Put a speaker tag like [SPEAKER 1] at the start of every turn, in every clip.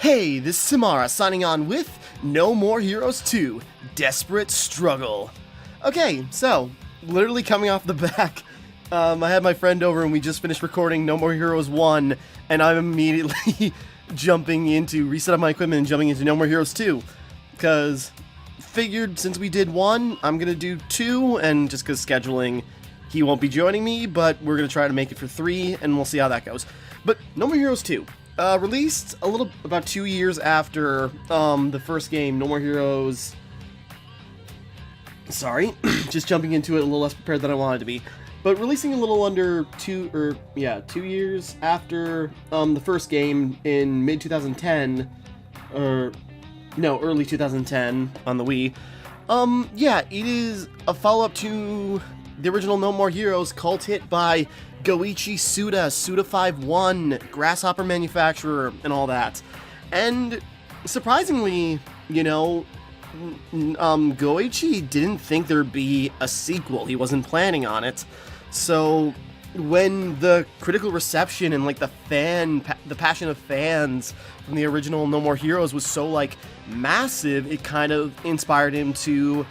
[SPEAKER 1] Hey, this is Timmara signing on with No More Heroes 2, Desperate Struggle. Okay, so, literally coming off the back, I had my friend over and we just finished recording No More Heroes 1, and I'm immediately jumping into, resetting my equipment and jumping into No More Heroes 2, because figured since we did 1, I'm going to do 2, and just because scheduling, he won't be joining me, but we're going to try to make it for 3, and we'll see how that goes. But No More Heroes 2. Released about 2 years after the first game, No More Heroes. Sorry, just jumping into it a little less prepared than I wanted to be. But releasing a little under 2 years after the first game in mid 2010, or no, early 2010 on the Wii. Yeah, it is a follow-up to the original No More Heroes, cult hit by Goichi Suda 51, Grasshopper manufacturer, and all that. And surprisingly, you know, Goichi didn't think there'd be a sequel. He wasn't planning on it. So when the critical reception and like the passion of fans from the original No More Heroes was so like massive, it kind of inspired him to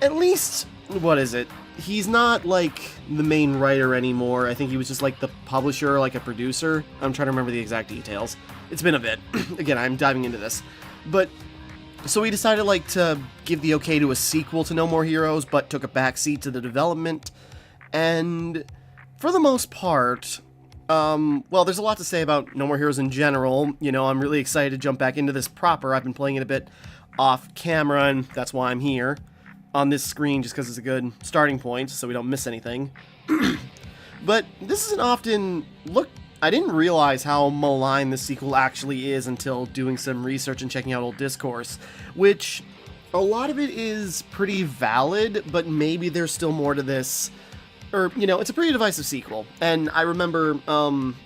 [SPEAKER 1] at least, what is it? He's not, like, the main writer anymore. I think he was just, like, the publisher, like a producer. I'm trying to remember the exact details. It's been a bit. Again, I'm diving into this. But, so he decided, like, to give the okay to a sequel to No More Heroes, but took a backseat to the development. And, for the most part, well, there's a lot to say about No More Heroes in general. You know, I'm really excited to jump back into this proper. I've been playing it a bit off camera, and that's why I'm here on this screen, just because it's a good starting point, so we don't miss anything. But this isn't often... Look, I didn't realize how malign this sequel actually is until doing some research and checking out old discourse, which a lot of it is pretty valid, but maybe there's still more to this. Or, you know, it's a pretty divisive sequel. And I remember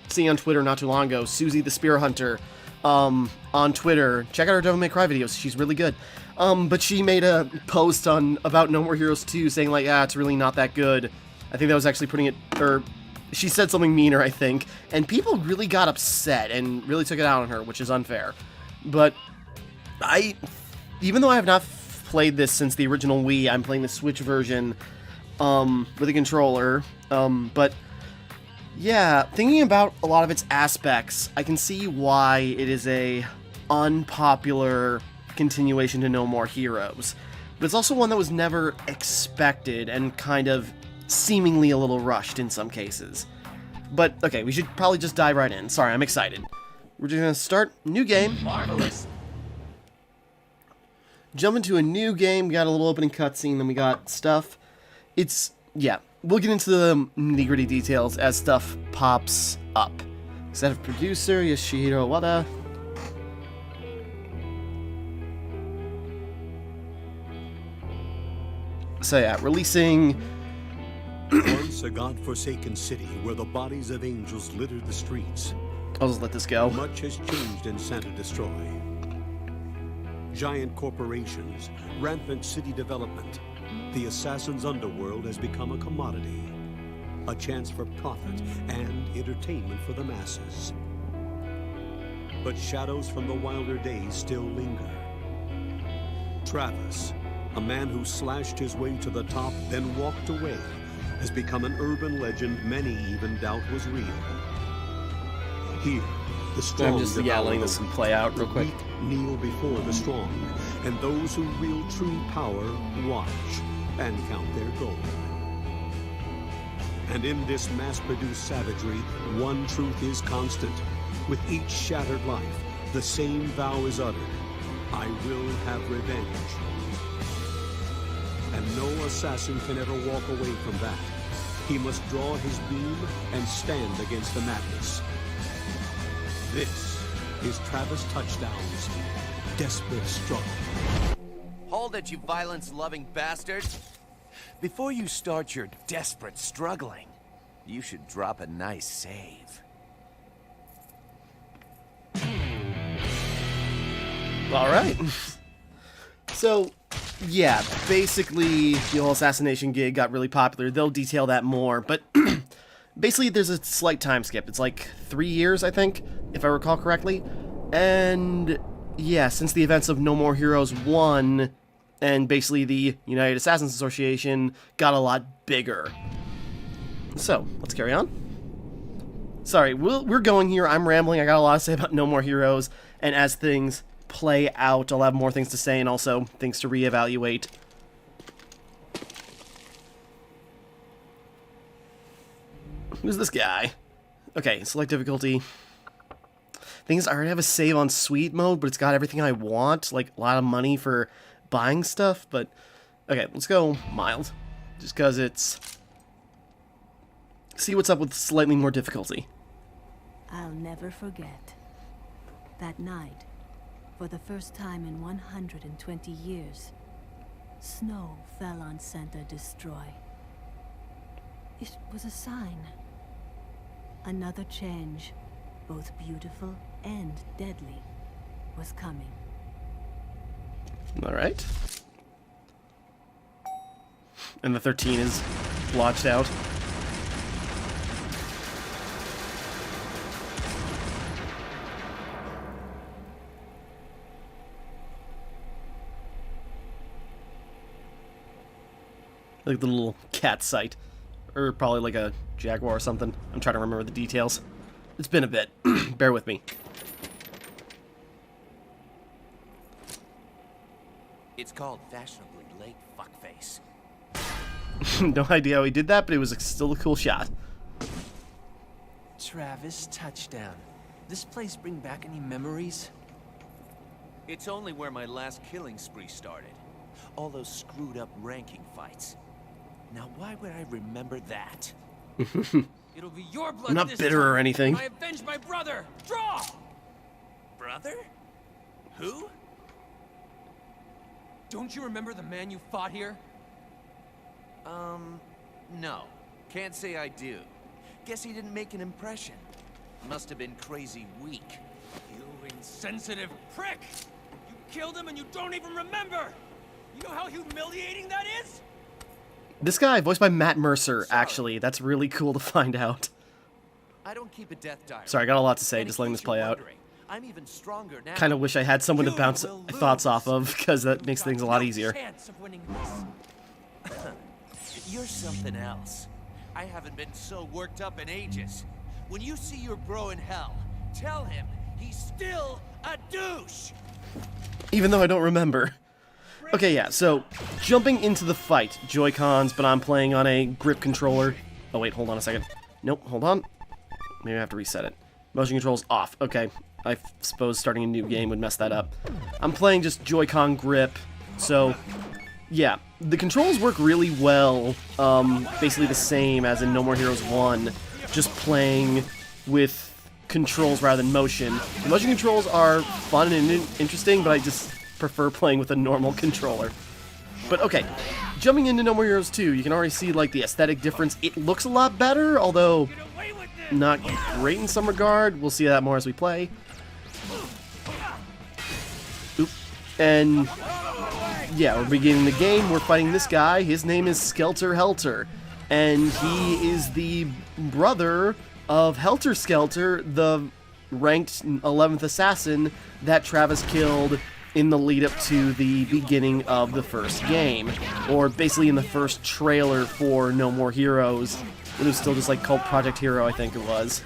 [SPEAKER 1] seeing on Twitter not too long ago, Susie the Spear Hunter on Twitter. Check out her Devil May Cry videos, she's really good. But she made a post about No More Heroes 2 saying, like, it's really not that good. I think that was actually putting it, or she said something meaner, I think, and people really got upset and really took it out on her, which is unfair. But even though I have not played this since the original Wii, I'm playing the Switch version, with a controller, but yeah, thinking about a lot of its aspects, I can see why it is a unpopular continuation to No More Heroes, but it's also one that was never expected and kind of seemingly a little rushed in some cases. But okay, we should probably just dive right in. Sorry, I'm excited. We're just gonna start new game.
[SPEAKER 2] Marvelous.
[SPEAKER 1] Jump into a new game. We got a little opening cutscene, then we got stuff. Yeah, we'll get into the nitty-gritty details as stuff pops up. Executive producer Yoshihiro Wada. So yeah, releasing...
[SPEAKER 3] Once a god-forsaken city where the bodies of angels littered the streets.
[SPEAKER 1] I'll just let this go.
[SPEAKER 3] Much has changed in Santa Destroy. Giant corporations, rampant city development. The assassin's underworld has become a commodity. A chance for profit and entertainment for the masses. But shadows from the wilder days still linger. Travis, a man who slashed his way to the top, then walked away, has become an urban legend many even doubt was real. Here, the strong
[SPEAKER 1] I'm just letting this play out real quick.
[SPEAKER 3] Kneel before the strong, and those who wield true power watch and count their gold. And in this mass-produced savagery, one truth is constant. With each shattered life, the same vow is uttered: I will have revenge. And no assassin can ever walk away from that. He must draw his beam and stand against the madness. This is Travis Touchdown's Desperate Struggle.
[SPEAKER 2] Hold it, you violence-loving bastards. Before you start your desperate struggling, you should drop a nice save.
[SPEAKER 1] Alright. So, yeah, basically, the whole assassination gig got really popular. They'll detail that more, but basically there's a slight time skip. It's like 3 years, I think, if I recall correctly. And yeah, since the events of No More Heroes 1, and basically the United Assassins Association got a lot bigger. So, let's carry on. Sorry, we're going here. I'm rambling. I got a lot to say about No More Heroes, and as things play out, I'll have more things to say and also things to reevaluate. Who's this guy? Okay, select difficulty. Thing is, I already have a save on sweet mode, but it's got everything I want, like a lot of money for buying stuff, but okay, let's go mild, just because it's... See what's up with slightly more difficulty.
[SPEAKER 4] I'll never forget. That night, for the first time in 120 years, snow fell on Center Destroy. It was a sign. Another change, both beautiful and deadly, was coming.
[SPEAKER 1] Alright. And the 13 is blotched out. Like the little cat sight. Or probably like a jaguar or something. I'm trying to remember the details. It's been a bit. Bear with me.
[SPEAKER 2] It's called fashionably late fuckface.
[SPEAKER 1] No idea how he did that, but it was still a cool shot.
[SPEAKER 5] Travis, touchdown. This place bring back any memories?
[SPEAKER 2] It's only where my last killing spree started. All those screwed up ranking fights. Now why would I remember that?
[SPEAKER 5] It'll be your blood
[SPEAKER 1] I'm not
[SPEAKER 5] this
[SPEAKER 1] bitter
[SPEAKER 5] time
[SPEAKER 1] or anything.
[SPEAKER 5] when I avenge my brother. Draw!
[SPEAKER 2] Brother? Who?
[SPEAKER 5] Don't you remember the man you fought here?
[SPEAKER 2] No. Can't say I do. Guess he didn't make an impression. Must have been crazy weak.
[SPEAKER 5] You insensitive prick! You killed him and you don't even remember! You know how humiliating that is?
[SPEAKER 1] This guy, voiced by Matt Mercer, actually. That's really cool to find out.
[SPEAKER 2] I don't keep a death diary.
[SPEAKER 1] Sorry, I got a lot to say,
[SPEAKER 2] And
[SPEAKER 1] just
[SPEAKER 2] in
[SPEAKER 1] letting
[SPEAKER 2] case
[SPEAKER 1] this play
[SPEAKER 2] you're
[SPEAKER 1] out.
[SPEAKER 2] wondering, I'm even stronger now.
[SPEAKER 1] Kind of wish I had someone to
[SPEAKER 2] You
[SPEAKER 1] bounce
[SPEAKER 2] will
[SPEAKER 1] thoughts
[SPEAKER 2] lose.
[SPEAKER 1] off of, because that makes things a lot easier.
[SPEAKER 5] Chance of winning this.
[SPEAKER 2] You're something else. I haven't been so worked up in ages. When you see your bro in hell, tell him he's still a douche.
[SPEAKER 1] Even though I don't remember. Okay, yeah, so, jumping into the fight. Joy-Cons, but I'm playing on a grip controller. Oh, wait, hold on a second. Nope, hold on. Maybe I have to reset it. Motion controls off. Okay, I suppose starting a new game would mess that up. I'm playing just Joy-Con grip, so, yeah. The controls work really well, basically the same as in No More Heroes 1, just playing with controls rather than motion. The motion controls are fun and interesting, but I just prefer playing with a normal controller. But okay, jumping into No More Heroes 2, you can already see like the aesthetic difference. It looks a lot better, although not great in some regard. We'll see that more as we play. Oop. And yeah, we're beginning the game. We're fighting this guy. His name is Skelter Helter, and he is the brother of Helter Skelter, the ranked 11th assassin that Travis killed in the lead up to the beginning of the first game, or basically in the first trailer for No More Heroes. It was still just like called Project Hero, I think it was.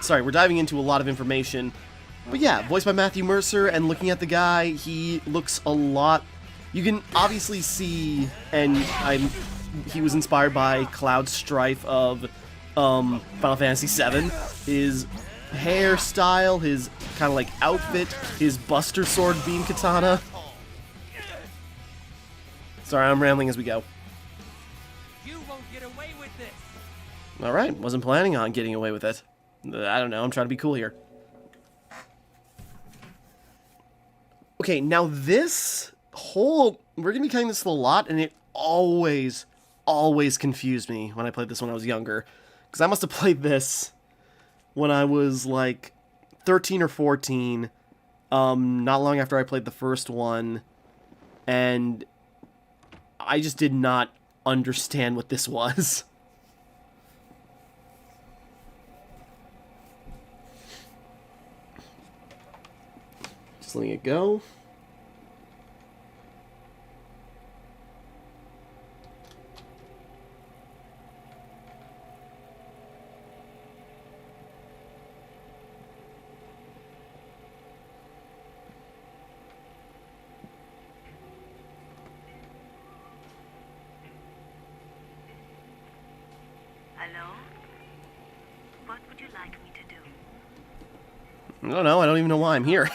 [SPEAKER 1] Sorry, we're diving into a lot of information. But yeah, voiced by Matthew Mercer, and looking at the guy, he looks a lot... You can obviously see, and he was inspired by Cloud Strife of Final Fantasy VII. His hairstyle, his kind of like outfit, his Buster Sword beam katana. Sorry, I'm rambling as we go.
[SPEAKER 5] You won't get away with this.
[SPEAKER 1] Alright, wasn't planning on getting away with it. I don't know, I'm trying to be cool here. Okay, now this whole... We're going to be cutting this a lot, and it always confused me when I played this when I was younger. Because I must have played this when I was, like, 13 or 14, not long after I played the first one, and I just did not understand what this was. Just letting it go.
[SPEAKER 4] Hello? What would you like me to do?
[SPEAKER 1] I don't know. I don't even know why I'm here.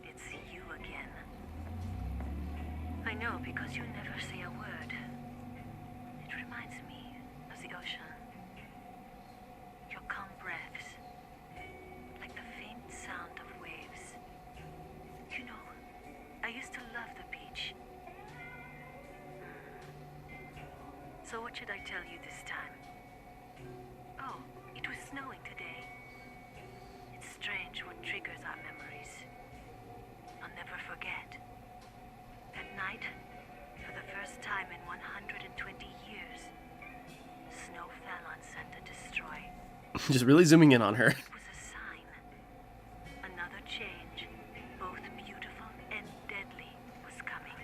[SPEAKER 4] It's you again. I know because you never say a word. It reminds me of the ocean. Your calm breaths, like the faint sound of waves. You know, I used to love the beach. So what should I tell you this time? Oh, it was snowing today. It's strange what triggers our memories. I'll never forget. That night, for the first time in 120 years, snow fell on Santa Destroy.
[SPEAKER 1] Just really zooming in on her.
[SPEAKER 4] It was a sign. Another change, both beautiful and deadly, was coming.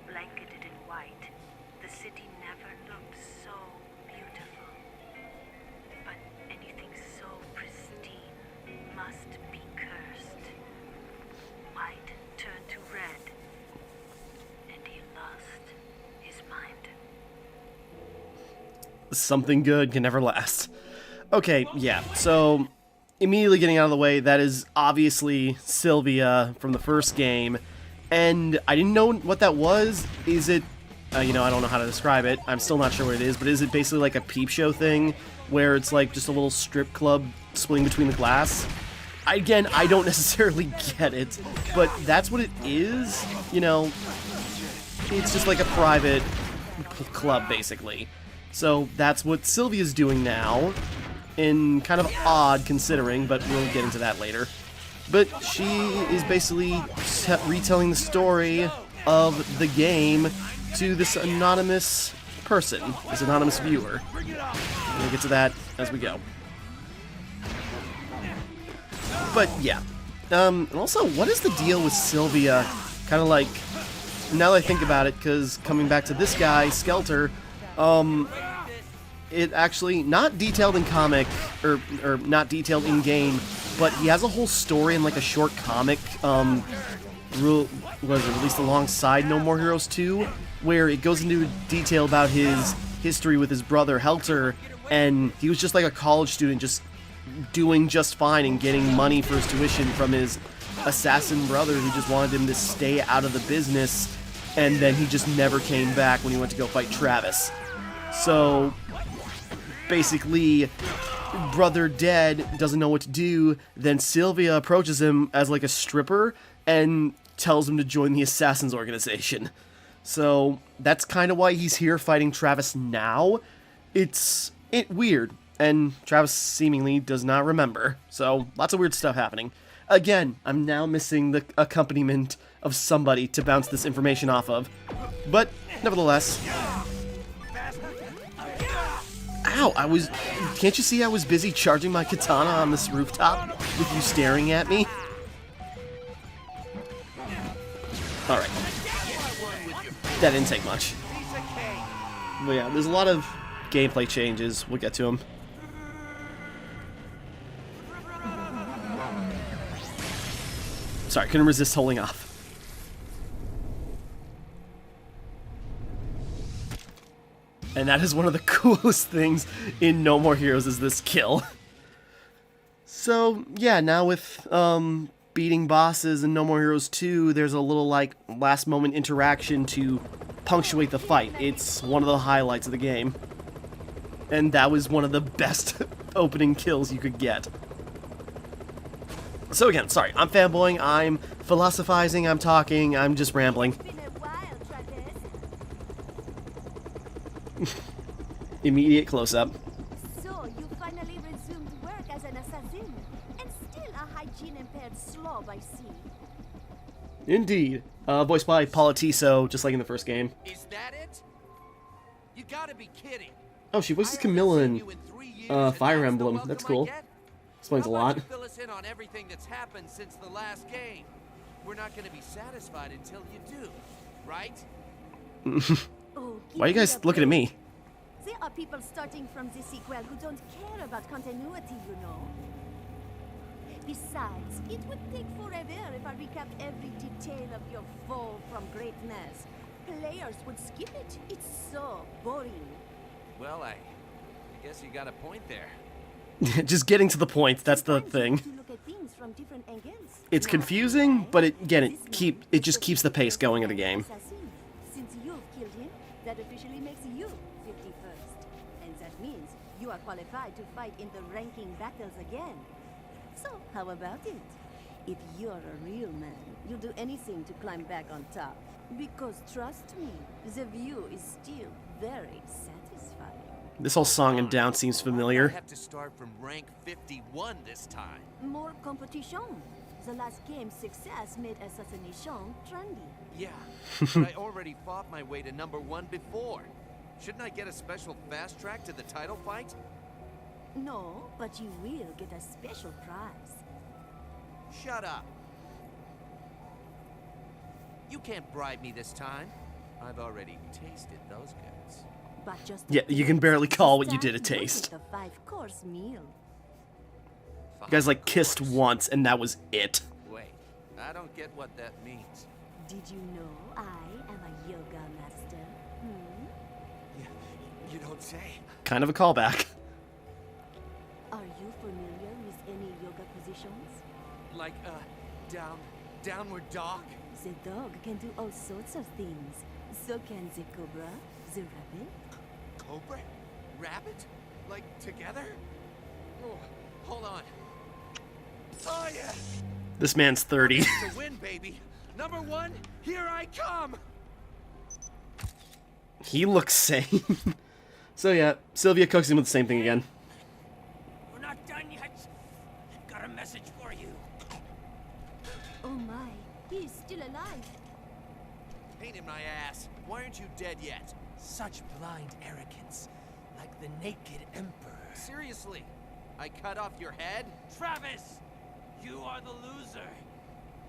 [SPEAKER 4] Blanketed in white, the city never looked so beautiful. But anything so pristine must be cursed. White turned to red, and he lost his mind.
[SPEAKER 1] Something good can never last. Okay, yeah, so immediately getting out of the way, that is obviously Sylvia from the first game, and I didn't know what that was. Is it, you know, I don't know how to describe it. I'm still not sure what it is, but is it basically like a peep show thing, where it's like just a little strip club splitting between the glass? Again, I don't necessarily get it, but that's what it is, you know. It's just like a private club, basically. So that's what Sylvia's doing now, in kind of odd considering, but we'll get into that later. But she is basically retelling the story of the game to this anonymous person, this anonymous viewer. We'll get to that as we go. But yeah, and also, what is the deal with Sylvia? Kind of like, now that I think about it, because coming back to this guy, Skelter, it actually, not detailed in comic, or not detailed in game, but he has a whole story in like a short comic, released alongside No More Heroes 2, where it goes into detail about his history with his brother Helter, and he was just like a college student, just doing just fine and getting money for his tuition from his assassin brother who just wanted him to stay out of the business, and then he just never came back when he went to go fight Travis. So basically, brother dead, doesn't know what to do, then Sylvia approaches him as like a stripper and tells him to join the Assassins organization. So that's kind of why he's here fighting Travis now. It's weird, and Travis seemingly does not remember, so lots of weird stuff happening. Again, I'm now missing the accompaniment of somebody to bounce this information off of, but nevertheless... Ow, can't you see I was busy charging my katana on this rooftop with you staring at me? Alright. That didn't take much. But yeah, there's a lot of gameplay changes. We'll get to them. Sorry, couldn't resist holding off. And that is one of the coolest things in No More Heroes, is this kill. So, yeah, now with beating bosses in No More Heroes 2, there's a little, like, last moment interaction to punctuate the fight. It's one of the highlights of the game. And that was one of the best opening kills you could get. So again, sorry, I'm fanboying, I'm philosophizing, I'm talking, I'm just rambling. Immediate close-up.
[SPEAKER 6] So, you finally resumed work as an assassin, and still a hygiene-impaired slob, I see.
[SPEAKER 1] Indeed. Voiced by Politiso, just like in the first game.
[SPEAKER 2] Is that it? You gotta be kidding.
[SPEAKER 1] Oh, she voices
[SPEAKER 2] I haven't
[SPEAKER 1] Camilla
[SPEAKER 2] seen
[SPEAKER 1] in
[SPEAKER 2] you in 3
[SPEAKER 1] Fire Emblem. That's cool. Explains a lot.
[SPEAKER 2] Fill us in on everything that's happened since the last game. We're not going to be satisfied until you do, right?
[SPEAKER 6] Oh,
[SPEAKER 1] Why are you guys looking at me?
[SPEAKER 6] There are people starting from the sequel who don't care about continuity, you know. Besides, it would take forever if I recapped every detail of your fall from greatness. Players would skip it. It's so boring.
[SPEAKER 2] Well, I guess you got a point there.
[SPEAKER 1] Just getting to the point, that's the thing.
[SPEAKER 6] To look at things from different angles.
[SPEAKER 1] It's confusing, but it just keeps the pace going of the game.
[SPEAKER 6] Since you've killed him, that officially makes you 51st. And that means you are qualified to fight in the ranking battles again. So, how about it? If you're a real man, you'll do anything to climb back on top. Because trust me, the view is still very satisfying.
[SPEAKER 1] This whole song and dance seems
[SPEAKER 2] I
[SPEAKER 1] familiar.
[SPEAKER 2] have to start from rank 51 this time.
[SPEAKER 6] More competition. The last game's success made assassination trendy.
[SPEAKER 2] Yeah, but I already fought my way to #1 before. Shouldn't I get a special fast track to the title fight?
[SPEAKER 6] No, but you will get a special prize.
[SPEAKER 2] Shut up. You can't bribe me this time. I've already tasted those goods.
[SPEAKER 6] But just
[SPEAKER 1] Yeah, you can barely call what you did a taste.
[SPEAKER 6] The 5-course meal.
[SPEAKER 1] You guys like kissed once and that was it.
[SPEAKER 2] Wait, I don't get what that means.
[SPEAKER 6] Did you know I am a yoga master?
[SPEAKER 2] You don't say.
[SPEAKER 1] Kind of a callback.
[SPEAKER 6] Are you familiar with any yoga positions?
[SPEAKER 2] Like, downward dog?
[SPEAKER 6] The dog can do all sorts of things. So can the cobra, the rabbit.
[SPEAKER 2] Cobra? Rabbit? Like, together? Oh, hold on. Oh, yeah!
[SPEAKER 1] This man's 30.
[SPEAKER 2] To win, baby. #1, here I come!
[SPEAKER 1] He looks sane. So yeah, Sylvia cooks him with the same thing again.
[SPEAKER 5] We're not done yet. I've got a message for you.
[SPEAKER 6] Oh my, he is still alive.
[SPEAKER 2] Pain in my ass. Why aren't you dead yet?
[SPEAKER 5] Such blind arrogance, like the naked emperor.
[SPEAKER 2] Seriously? I cut off your head?
[SPEAKER 5] Travis, you are the loser.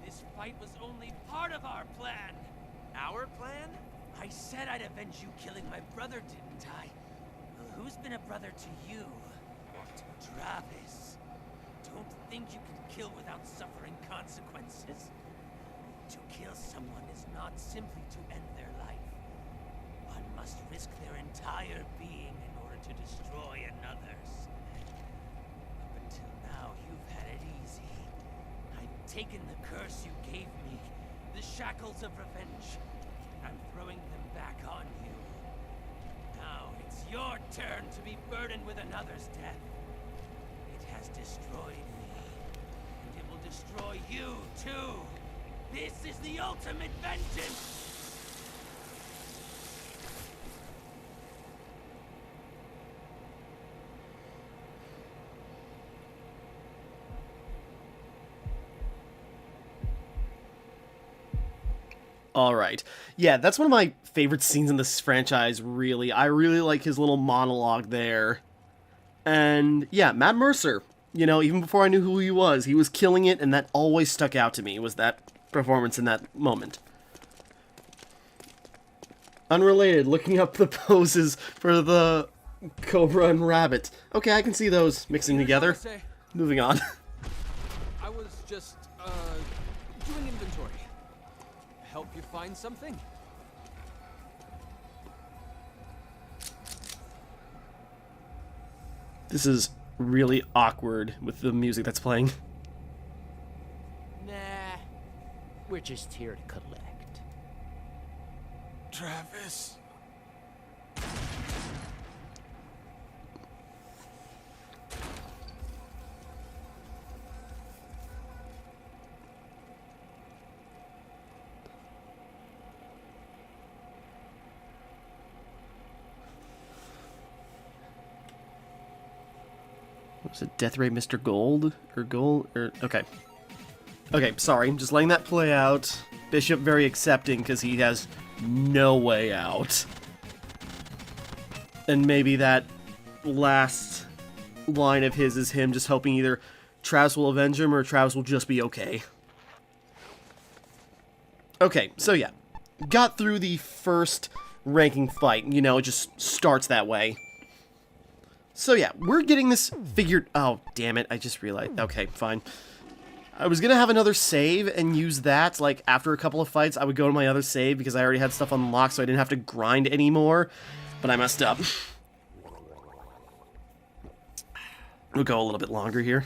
[SPEAKER 5] This fight was only part of our plan.
[SPEAKER 2] Our plan?
[SPEAKER 5] I said I'd avenge you killing my brother, didn't I? Well, who's been a brother to you? Travis. Don't think you can kill without suffering consequences. To kill someone is not simply to end their life. One must risk their entire being in order to destroy another's. Up until now, you've had it easy. I've taken the curse you gave me, the shackles of revenge. I'm throwing them back on you. Now it's your turn to be burdened with another's death. It has destroyed me, and it will destroy you too. This is the ultimate vengeance!
[SPEAKER 1] Alright. Yeah, that's one of my favorite scenes in this franchise, really. I really like his little monologue there. And, yeah, Matt Mercer. You know, even before I knew who he was killing it, and that always stuck out to me, was that performance in that moment. Unrelated, looking up the poses for the Cobra and Rabbit. Okay, I can see those mixing together. Moving on.
[SPEAKER 7] I was just, doing inventory. Help you find something?
[SPEAKER 1] This is really awkward with the music that's playing.
[SPEAKER 8] Nah, we're just here to collect.
[SPEAKER 2] Travis.
[SPEAKER 1] Was it Death Ray Mr. Gold? Or Gold? Or okay. Okay, sorry. Just letting that play out. Bishop very accepting because he has no way out. And maybe that last line of his is him just hoping either Travis will avenge him or Travis will just be okay. Okay, so yeah. Got through the first ranking fight. You know, it just starts that way. So yeah, we're getting this figured... Oh, damn it, I just realized. Okay, fine. I was gonna have another save and use that, like, after a couple of fights, I would go to my other save because I already had stuff unlocked so I didn't have to grind anymore. But I messed up. We'll go a little bit longer here.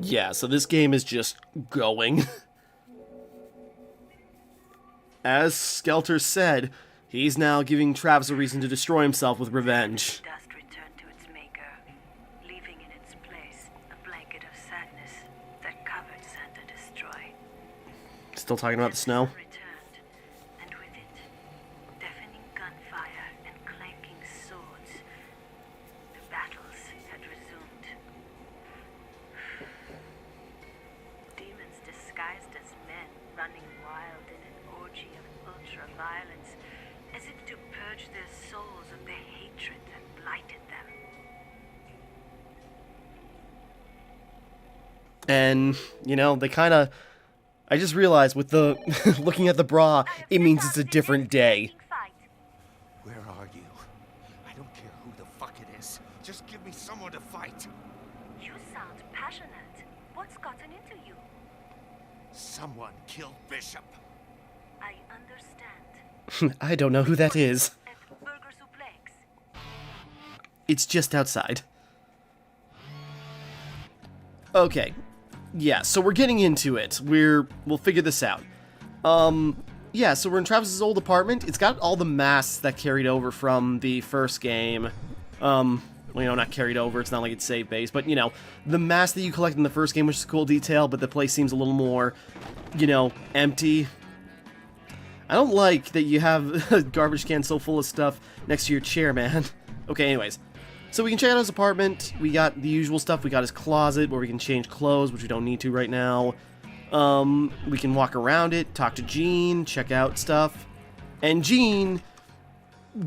[SPEAKER 1] Yeah, so this game is just going. As Skelter said, he's now giving Travis a reason to destroy himself with revenge.
[SPEAKER 4] Dust returned to its maker, leaving in its place a blanket of sadness that covered Santa Destroy.
[SPEAKER 1] Still talking about the snow?
[SPEAKER 4] Returned, and with it, deafening gunfire and clanking swords. The battles had resumed. Demons disguised as men, running wild in an orgy of ultra-violence, as if to purge their souls of the hatred that blighted them.
[SPEAKER 1] And, you know, they kind of... I just realized with the... looking at the bra, it means it's a different day.
[SPEAKER 2] Where are you? I don't care who the fuck it is. Just give me someone to fight.
[SPEAKER 4] You sound passionate. What's gotten into you?
[SPEAKER 2] Someone killed Bishop.
[SPEAKER 4] I understand.
[SPEAKER 1] I don't know who that is.
[SPEAKER 4] At Burger Suplex.
[SPEAKER 1] It's just outside. Okay. Yeah, so we're getting into it. We'll figure this out. Yeah, so we're in Travis's old apartment. It's got all the masks that carried over from the first game. Well, you know, not carried over. It's not like it's save base, but, you know, the mask that you collect in the first game, which is a cool detail, but the place seems a little more, you know, empty. I don't like that you have a garbage can so full of stuff next to your chair, man. Okay, anyways. So we can check out his apartment. We got the usual stuff. We got his closet where we can change clothes, which we don't need to right now. We can walk around it, talk to Jean, check out stuff. And Jean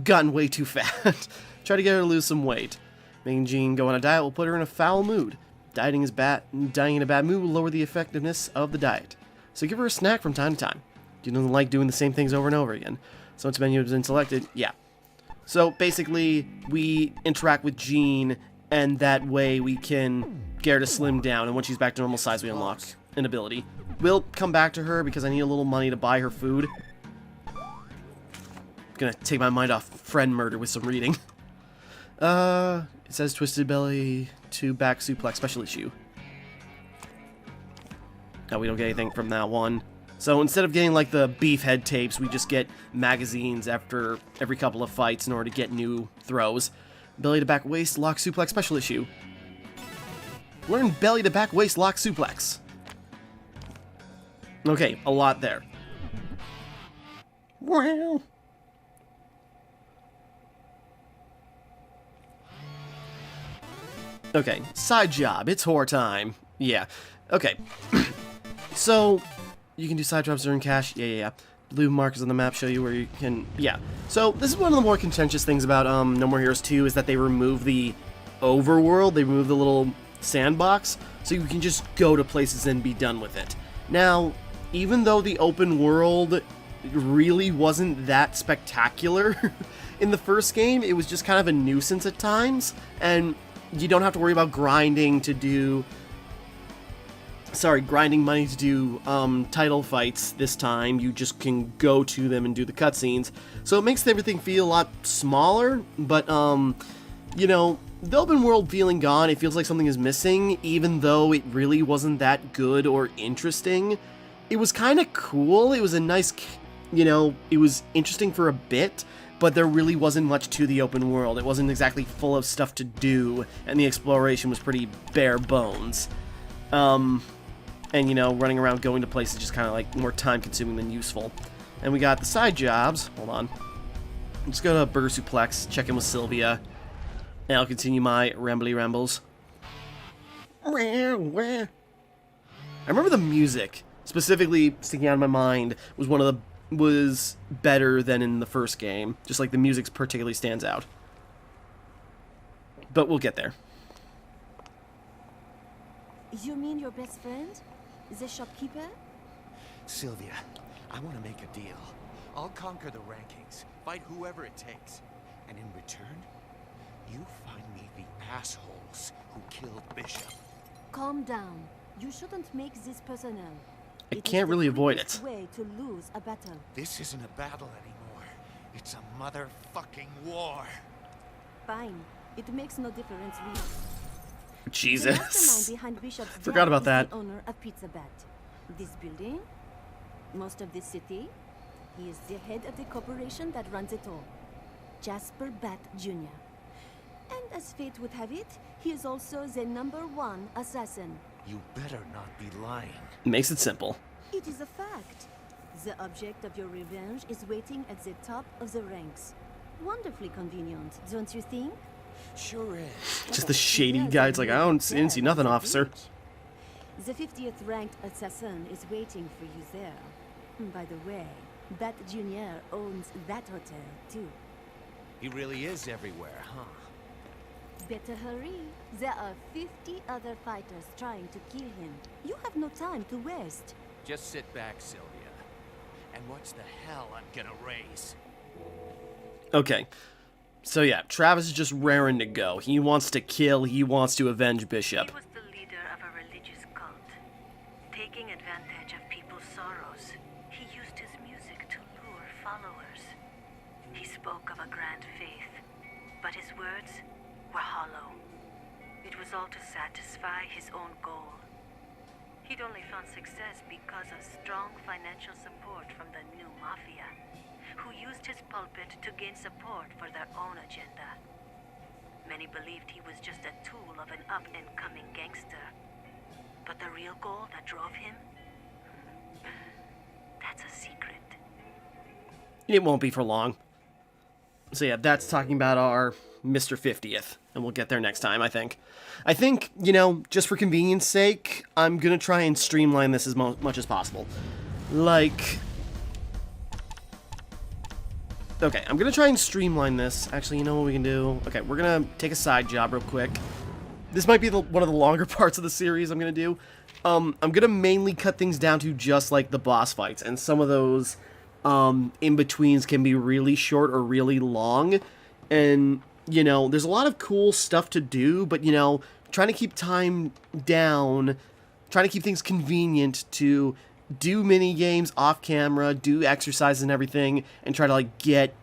[SPEAKER 1] gotten way too fat. Try to get her to lose some weight. Making Jean go on a diet will put her in a foul mood. Dying in a bad mood will lower the effectiveness of the diet. So give her a snack from time to time. She doesn't like doing the same things over and over again. So once the menu has been selected, yeah. So basically, we interact with Jean, and that way we can get her to slim down, and when she's back to normal size, we unlock an ability. We'll come back to her because I need a little money to buy her food. Gonna take my mind off friend murder with some reading. It says Twisted Belly to back suplex special issue. No, we don't get anything from that one. So instead of getting like the beef head tapes, we just get magazines after every couple of fights in order to get new throws. Belly to back waist lock suplex special issue. Learn belly to back waist lock suplex. Okay, a lot there. Wow. Okay, side job. It's whore time. Yeah. Okay. So, you can do side jobs to earn cash. Yeah. Blue markers on the map show you where you can... Yeah. So, this is one of the more contentious things about No More Heroes 2 is that they remove the overworld. They remove the little sandbox. So you can just go to places and be done with it. Now, even though the open world really wasn't that spectacular in the first game, it was just kind of a nuisance at times. And you don't have to worry about grinding to do... grinding money to do title fights this time. You just can go to them and do the cutscenes. So it makes everything feel a lot smaller, but, you know, the open world feeling gone, it feels like something is missing, even though it really wasn't that good or interesting. it was kind of cool. It was a nice, it was interesting for a bit, but there really wasn't much to the open world. It wasn't exactly full of stuff to do, and the exploration was pretty bare bones. And, running around going to places just kind of like more time-consuming than useful. And we got the side jobs. Hold on. Let's go to Burger Suplex, check in with Sylvia, and I'll continue my rambly rambles. I remember the music, specifically sticking out in my mind, was better than in the first game. Just like the music particularly stands out. But we'll get there.
[SPEAKER 6] You mean your best friend? The shopkeeper?
[SPEAKER 2] Sylvia, I want to make a deal. I'll conquer the rankings, fight whoever it takes. And in return, you find me the assholes who killed Bishop.
[SPEAKER 6] Calm down. You shouldn't make this personal.
[SPEAKER 1] I can't really avoid it.
[SPEAKER 6] Way to lose a battle.
[SPEAKER 2] This isn't a battle anymore. It's a motherfucking war.
[SPEAKER 6] Fine. It makes no difference, really. The
[SPEAKER 1] Jesus.
[SPEAKER 6] mastermind behind Bishop's
[SPEAKER 1] Forgot
[SPEAKER 6] death
[SPEAKER 1] about
[SPEAKER 6] is
[SPEAKER 1] that.
[SPEAKER 6] the owner of Pizza Bat. This building, most of this city, he is the head of the corporation that runs it all. Jasper Bat Jr. And as fate would have it, he is also the #1 assassin.
[SPEAKER 2] You better not be lying.
[SPEAKER 1] Makes it simple.
[SPEAKER 6] It is a fact. The object of your revenge is waiting at the top of the ranks. Wonderfully convenient, don't you think?
[SPEAKER 2] Sure is.
[SPEAKER 1] Just the shady guy's like, I didn't see nothing, officer.
[SPEAKER 6] The 50th ranked assassin is waiting for you there. By the way, Bat Jr. owns that hotel, too.
[SPEAKER 2] He really is everywhere, huh?
[SPEAKER 6] Better hurry. There are 50 other fighters trying to kill him. You have no time to waste.
[SPEAKER 2] Just sit back, Sylvia, and watch the hell I'm gonna raise.
[SPEAKER 1] Okay. So yeah, Travis is just raring to go. He wants to kill, he wants to avenge Bishop.
[SPEAKER 4] He was the leader of a religious cult. Taking advantage of people's sorrows, he used his music to lure followers. He spoke of a grand faith, but his words were hollow. It was all to satisfy his own goal. He'd only found success because of strong financial support from the new mafia, who used his pulpit to gain support for their own agenda. Many believed he was just a tool of an up-and-coming gangster. But the real goal that drove him? That's a secret.
[SPEAKER 1] It won't be for long. So yeah, that's talking about our Mr. 50th, and we'll get there next time, I think. I think, just for convenience sake, I'm gonna try and streamline this as much as possible. Like... Okay, I'm gonna try and streamline this. Actually, you know what we can do? Okay, we're gonna take a side job real quick. This might be one of the longer parts of the series I'm gonna do. I'm gonna mainly cut things down to just, like, the boss fights, and some of those, in-betweens can be really short or really long, and... there's a lot of cool stuff to do, but, trying to keep time down, trying to keep things convenient to do mini games off camera, do exercises and everything, and try to, like, get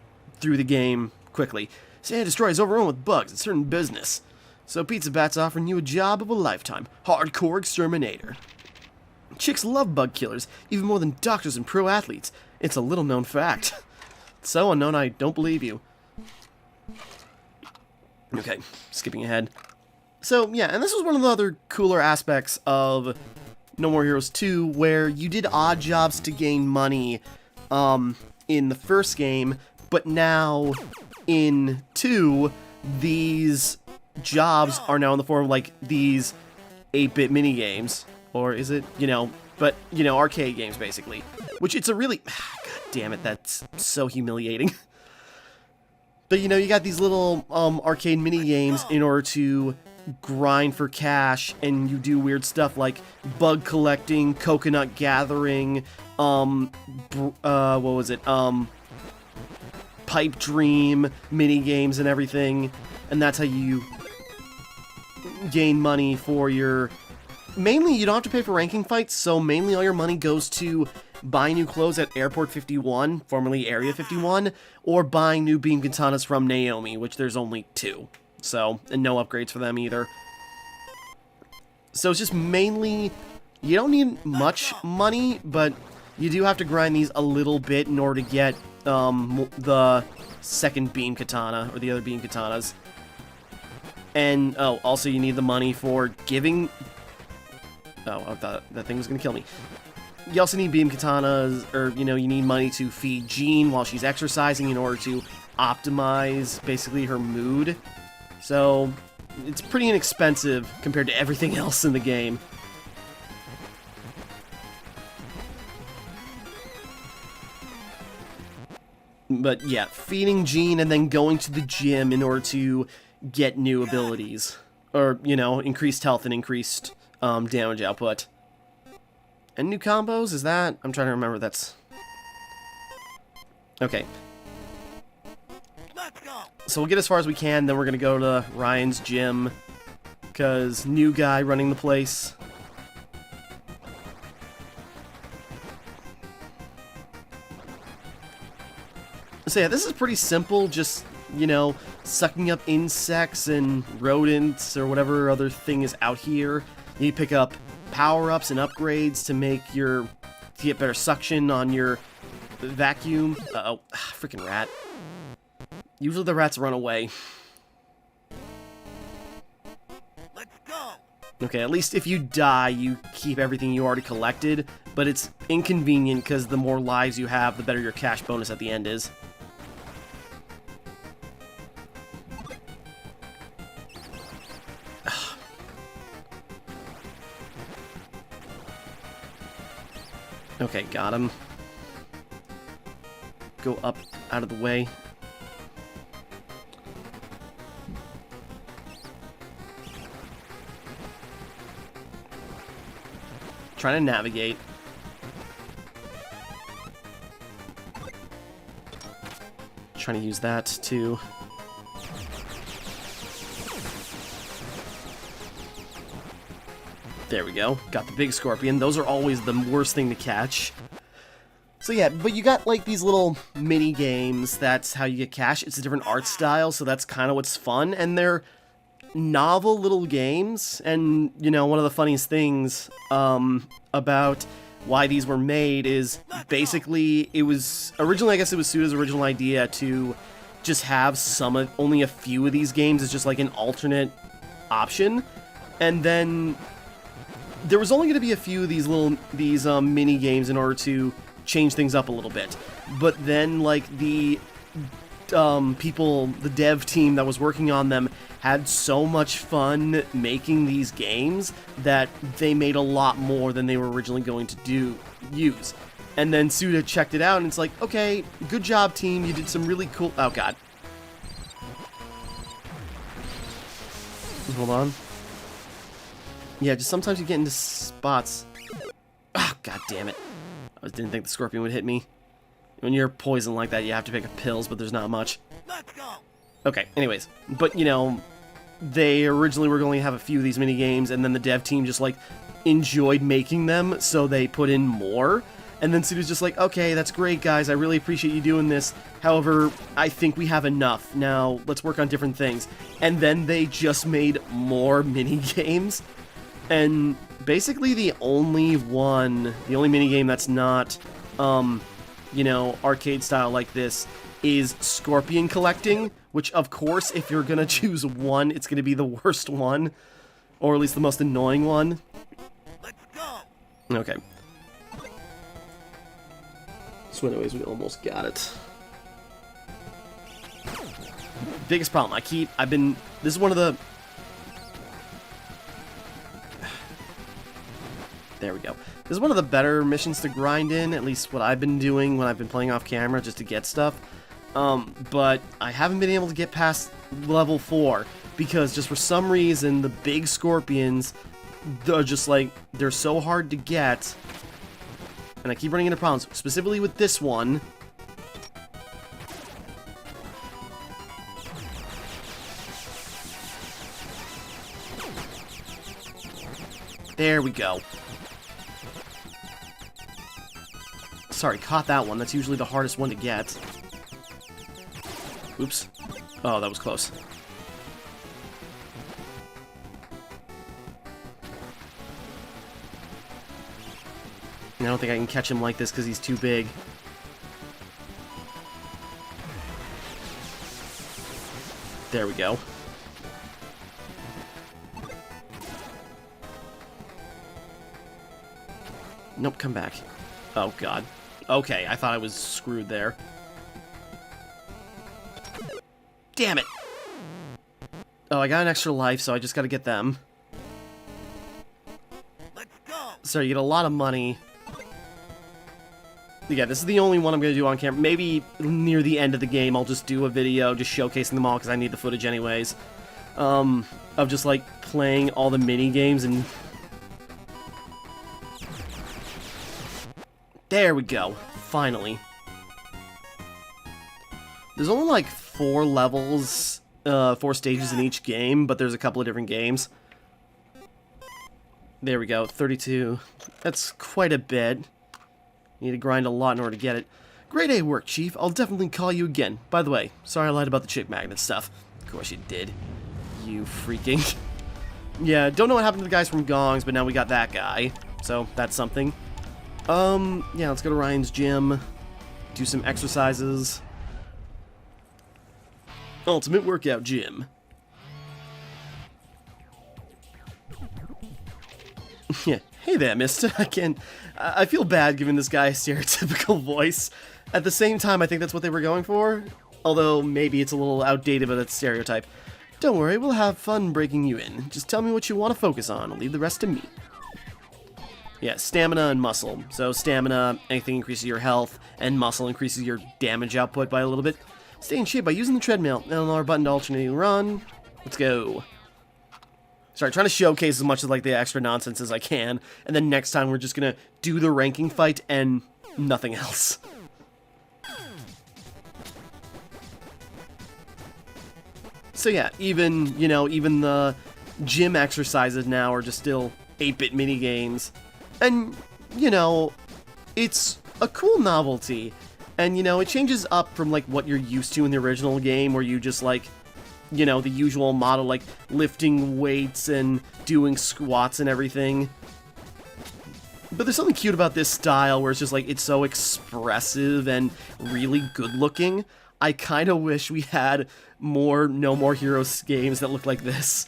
[SPEAKER 1] through the game quickly. San Destroy is overrun with bugs. It's certain business. So Pizza Bat's offering you a job of a lifetime. Hardcore exterminator. Chicks love bug killers, even more than doctors and pro athletes. It's a little-known fact. So unknown I don't believe you. Okay, skipping ahead. So, yeah, and this was one of the other cooler aspects of No More Heroes 2, where you did odd jobs to gain money in the first game, but now in 2, these jobs are now in the form of, like, these 8-bit mini-games. Or is it, arcade games, basically. Which it's a really... God damn it, that's so humiliating. But, you got these little arcade mini-games in order to grind for cash, and you do weird stuff like bug collecting, coconut gathering, pipe dream mini-games and everything. And that's how you gain money for your... Mainly, you don't have to pay for ranking fights, so mainly all your money goes to buying new clothes at Airport 51, formerly Area 51, or buying new beam katanas from Naomi, which there's only 2. So, and no upgrades for them either. So it's just mainly You don't need much money, but you do have to grind these a little bit in order to get the second beam katana, or the other beam katanas. And, oh, also you need the money for giving... Oh, I thought that thing was going to kill me. You also need beam katanas, or, you know, you need money to feed Jean while she's exercising in order to optimize, basically, her mood. So, it's pretty inexpensive compared to everything else in the game. But, yeah, feeding Jean and then going to the gym in order to get new abilities. Or, you know, increased health and increased damage output. And new combos, is that? I'm trying to remember, that's... Okay. So we'll get as far as we can, then we're gonna go to Ryan's gym. Because new guy running the place. So yeah, this is pretty simple, just, you know, sucking up insects and rodents or whatever other thing is out here. You pick up power-ups and upgrades to make to get better suction on your vacuum. Uh-oh, freaking rat. Usually the rats run away.
[SPEAKER 2] Let's go.
[SPEAKER 1] Okay, at least if you die, you keep everything you already collected, but it's inconvenient because the more lives you have, the better your cash bonus at the end is. Okay, got him. Go up, out of the way. Trying to navigate. Trying to use that too. There we go. Got the big scorpion. Those are always the worst thing to catch. So yeah, but you got like these little mini games. That's how you get cash. It's a different art style, so that's kind of what's fun. And they're novel little games. And, you know, one of the funniest things about why these were made is basically it was originally, I guess it was Suda's original idea to just have only a few of these games as just like an alternate option. And then there was only going to be a few of these mini games in order to change things up a little bit. But then, like, the dev team that was working on them had so much fun making these games that they made a lot more than they were originally going to use. And then Suda checked it out, and it's like, okay, good job, team. You did some really cool... Oh, God. Hold on. Yeah, just sometimes you get into spots. Ah, God damn it. I didn't think the scorpion would hit me. When you're poisoned like that, you have to pick up pills, but there's not much.
[SPEAKER 2] Let's go.
[SPEAKER 1] Okay, anyways. But, you know, they originally were going to have a few of these mini games, and then the dev team just, like, enjoyed making them, so they put in more. And then Suda's just like, okay, that's great, guys. I really appreciate you doing this. However, I think we have enough. Now, let's work on different things. And then they just made more mini games. And basically the only minigame that's not, you know, arcade style like this is scorpion collecting, which, of course, if you're gonna choose one, it's gonna be the worst one, or at least the most annoying one.
[SPEAKER 2] Let's go.
[SPEAKER 1] Okay. So anyways, we almost got it. Biggest problem, this is one of the... There we go. This is one of the better missions to grind in, at least what I've been doing when I've been playing off camera, just to get stuff. But I haven't been able to get past level 4, because just for some reason, the big scorpions, they're just like, they're so hard to get, and I keep running into problems, specifically with this one. There we go. Sorry, caught that one. That's usually the hardest one to get. Oops. Oh, that was close. I don't think I can catch him like this because he's too big. There we go. Nope, come back. Oh, God. Okay, I thought I was screwed there. Damn it! Oh, I got an extra life, so I just gotta get them.
[SPEAKER 2] Let's go.
[SPEAKER 1] So you get a lot of money. Yeah, this is the only one I'm gonna do on camera. Maybe near the end of the game, I'll just do a video just showcasing them all, because I need the footage anyways. Of just, like, playing all the mini-games and... There we go. Finally. There's only, like, 4 levels, 4 stages in each game, but there's a couple of different games. There we go, 32. That's quite a bit. You need to grind a lot in order to get it. Great A work, Chief. I'll definitely call you again. By the way, sorry I lied about the chick magnet stuff. Of course you did. You freaking... Yeah, don't know what happened to the guys from Gongs, but now we got that guy. So, that's something. Yeah, let's go to Ryan's gym. Do some exercises. Ultimate Workout Gym. Yeah. Hey there, mister. I feel bad giving this guy a stereotypical voice. At the same time, I think that's what they were going for. Although, maybe it's a little outdated, but it's stereotype. Don't worry, we'll have fun breaking you in. Just tell me what you want to focus on. I'll leave the rest to me. Yeah, stamina and muscle. So stamina, anything increases your health, and muscle increases your damage output by a little bit. Stay in shape by using the treadmill. L&R button to alternating run. Let's go. Sorry, trying to showcase as much of like the extra nonsense as I can, and then next time we're just gonna do the ranking fight and nothing else. So yeah, even, you know, even the gym exercises now are just still 8-bit minigames. And, you know, it's a cool novelty. And, you know, it changes up from, like, what you're used to in the original game, where you just, like, you know, the usual model, like, lifting weights and doing squats and everything. But there's something cute about this style, where it's just, like, it's so expressive and really good-looking. I kind of wish we had more No More Heroes games that look like this.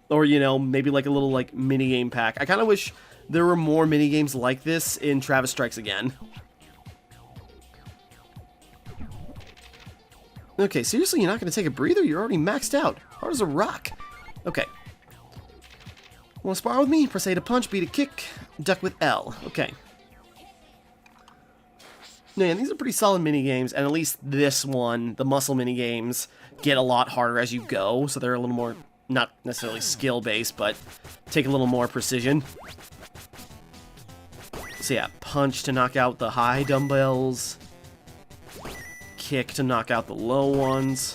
[SPEAKER 1] Or, you know, maybe, like, a little, like, mini-game pack. I kind of wish there were more mini-games like this in Travis Strikes Again. Okay, seriously, you're not going to take a breather? You're already maxed out. Hard as a rock. Okay. Want to spar with me? Press A to punch, B to kick, duck with L. Okay. Man, these are pretty solid mini-games, and at least this one, the muscle mini-games, get a lot harder as you go, so they're a little more, not necessarily skill-based, but take a little more precision. So yeah, punch to knock out the high dumbbells. Kick to knock out the low ones.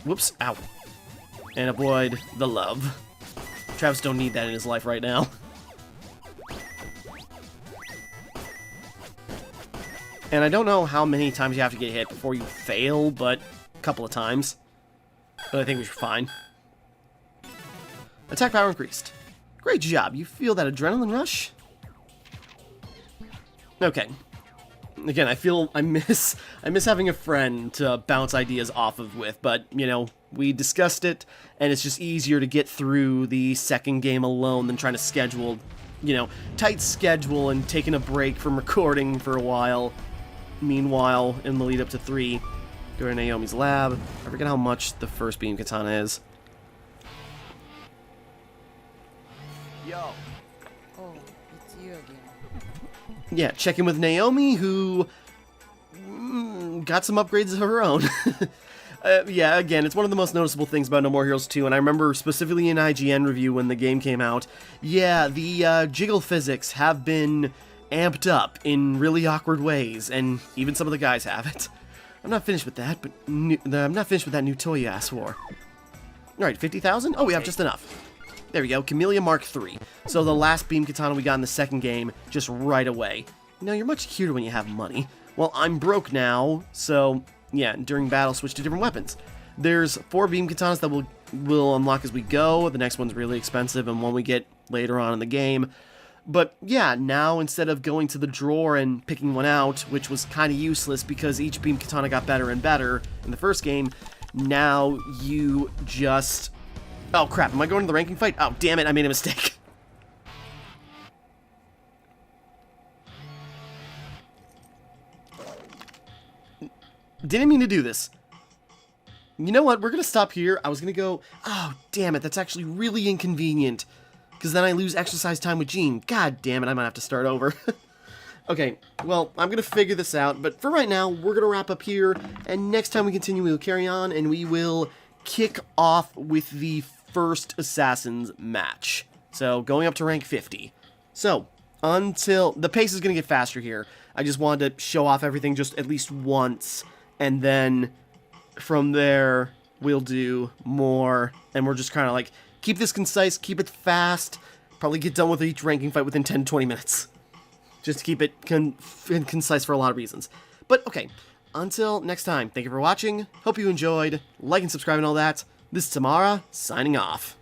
[SPEAKER 1] Whoops, ow. And avoid the love. Travis don't need that in his life right now. And I don't know how many times you have to get hit before you fail, but a couple of times. But I think we're fine. Attack power increased. Great job. You feel that adrenaline rush? Okay. Again, I miss having a friend to bounce ideas off of with, but, you know, we discussed it, and it's just easier to get through the second game alone than trying to schedule, you know, tight schedule and taking a break from recording for a while. Meanwhile, in the lead up to 3, go to Naomi's lab. I forget how much the first beam katana is.
[SPEAKER 2] Yo.
[SPEAKER 9] Oh, it's you again.
[SPEAKER 1] Yeah, check in with Naomi, who got some upgrades of her own. Yeah, again, it's one of the most noticeable things about No More Heroes 2, and I remember specifically in IGN review when the game came out, yeah, the jiggle physics have been amped up in really awkward ways, and even some of the guys have it. I'm not finished with that, but I'm not finished with that new toy you asked for. Alright, 50,000? Oh, we have just enough. There we go, Camellia Mark III. So the last beam katana we got in the second game, just right away. You know, you're much cuter when you have money. Well, I'm broke now, so yeah, during battle, switch to different weapons. There's 4 beam katanas that will unlock as we go. The next one's really expensive, and when we get later on in the game. But yeah, now instead of going to the drawer and picking one out, which was kind of useless because each beam katana got better and better in the first game, now you just... Oh crap, am I going to the ranking fight? Oh damn it, I made a mistake. Didn't mean to do this. You know what, we're going to stop here. I was going to go... Oh damn it, that's actually really inconvenient. Because then I lose exercise time with Jean. God damn it, I might have to start over. Okay, well, I'm going to figure this out, but for right now, we're going to wrap up here, and next time we continue, we'll carry on, and we will kick off with the first Assassin's match. So, going up to rank 50. So, until... The pace is going to get faster here. I just wanted to show off everything just at least once, and then from there, we'll do more, and we're just kind of like... Keep this concise, keep it fast, probably get done with each ranking fight within 10-20 minutes. Just to keep it concise for a lot of reasons. But, okay, until next time, thank you for watching, hope you enjoyed, like and subscribe and all that. This is Timmara, signing off.